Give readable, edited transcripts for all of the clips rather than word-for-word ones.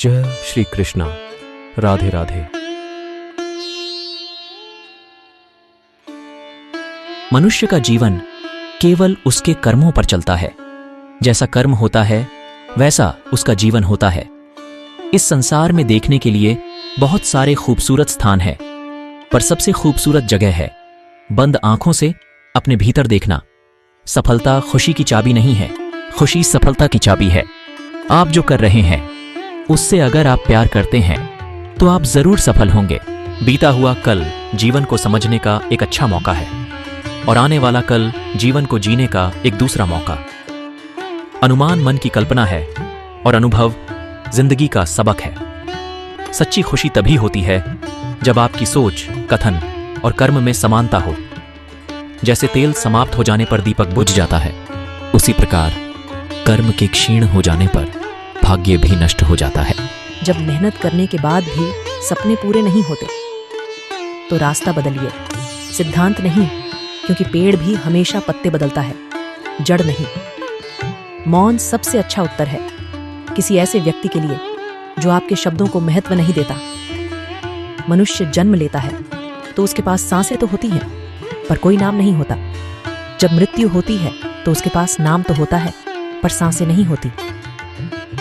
जय श्री कृष्णा। राधे राधे। मनुष्य का जीवन केवल उसके कर्मों पर चलता है। जैसा कर्म होता है वैसा उसका जीवन होता है। इस संसार में देखने के लिए बहुत सारे खूबसूरत स्थान हैं, पर सबसे खूबसूरत जगह है बंद आंखों से अपने भीतर देखना। सफलता खुशी की चाबी नहीं है, खुशी सफलता की चाबी है। आप जो कर रहे हैं उससे अगर आप प्यार करते हैं तो आप जरूर सफल होंगे। बीता हुआ कल जीवन को समझने का एक अच्छा मौका है और आने वाला कल जीवन को जीने का एक दूसरा मौका। अनुमान मन की कल्पना है और अनुभव जिंदगी का सबक है। सच्ची खुशी तभी होती है जब आपकी सोच, कथन और कर्म में समानता हो। जैसे तेल समाप्त हो जाने पर दीपक बुझ जाता है, उसी प्रकार कर्म के क्षीण हो जाने पर भाग्य भी नष्ट हो जाता है। जब मेहनत करने के बाद भी सपने पूरे नहीं होते तो रास्ता बदलिए। सिद्धांत नहीं, क्योंकि पेड़ भी हमेशा पत्ते बदलता है, जड़ नहीं। मौन सबसे अच्छा उत्तर है किसी ऐसे व्यक्ति के लिए जो आपके शब्दों को महत्व नहीं देता। मनुष्य जन्म लेता है तो उसके पास सांसें तो होती हैं, पर कोई नाम नहीं होता। जब मृत्यु होती है तो उसके पास नाम तो होता है, पर सांसें नहीं होती।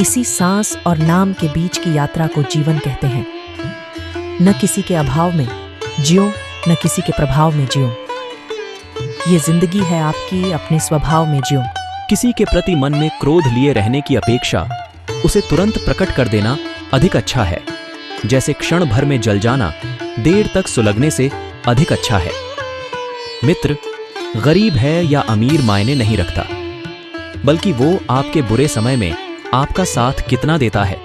इसी सांस और नाम के बीच की यात्रा को जीवन कहते हैं। न किसी के अभाव में जियो, न किसी के प्रभाव में जियो। ये जिंदगी है आपकी, अपने स्वभाव में जियो। किसी के प्रति मन में क्रोध लिए रहने की अपेक्षा उसे तुरंत प्रकट कर देना अधिक अच्छा है। जैसे क्षण भर में जल जाना देर तक सुलगने से अधिक अच्छा है। मित्र गरीब है या अमीर मायने नहीं रखता, बल्कि वो आपके बुरे समय में आपका साथ कितना देता है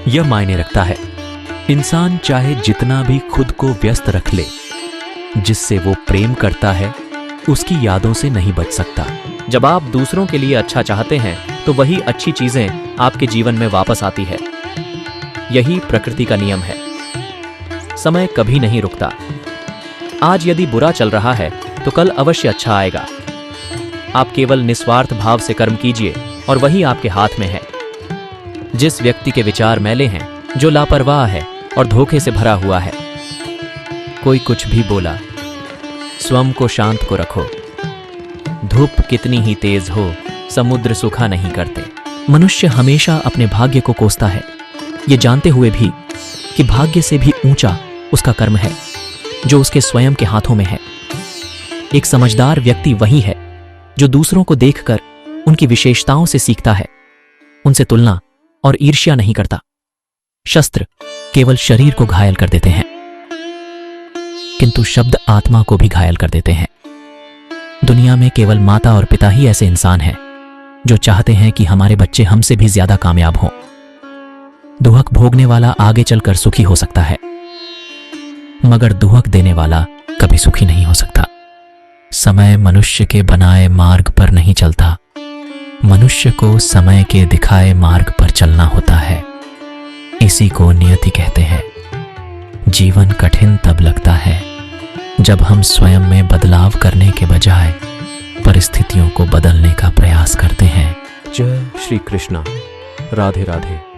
यह मायने रखता है। इंसान चाहे जितना भी खुद को व्यस्त रख ले, जिससे वो प्रेम करता है उसकी यादों से नहीं बच सकता। जब आप दूसरों के लिए अच्छा चाहते हैं तो वही अच्छी चीजें आपके जीवन में वापस आती है। यही प्रकृति का नियम है। समय कभी नहीं रुकता। आज यदि बुरा चल रहा है तो कल अवश्य अच्छा आएगा। आप केवल निस्वार्थ भाव से कर्म कीजिए और वही आपके हाथ में है। जिस व्यक्ति के विचार मैले हैं, जो लापरवाह है और धोखे से भरा हुआ है, कोई कुछ भी बोला, स्वयं को शांत को रखो। धूप कितनी ही तेज हो, समुद्र सूखा नहीं करते। मनुष्य हमेशा अपने भाग्य को कोसता है, ये जानते हुए भी कि भाग्य से भी ऊंचा उसका कर्म है जो उसके स्वयं के हाथों में है। एक समझदार व्यक्ति वही है जो दूसरों को देखकर उनकी विशेषताओं से सीखता है, उनसे तुलना और ईर्ष्या नहीं करता। शस्त्र केवल शरीर को घायल कर देते हैं, किंतु शब्द आत्मा को भी घायल कर देते हैं। दुनिया में केवल माता और पिता ही ऐसे इंसान हैं जो चाहते हैं कि हमारे बच्चे हमसे भी ज्यादा कामयाब हों। दुहक भोगने वाला आगे चलकर सुखी हो सकता है, मगर दुहक देने वाला कभी सुखी नहीं हो सकता। समय मनुष्य के बनाए मार्ग पर नहीं चलता, मनुष्य को समय के दिखाए मार्ग पर चलना होता है। इसी को नियति कहते हैं। जीवन कठिन तब लगता है जब हम स्वयं में बदलाव करने के बजाय परिस्थितियों को बदलने का प्रयास करते हैं। जय श्री कृष्णा। राधे राधे।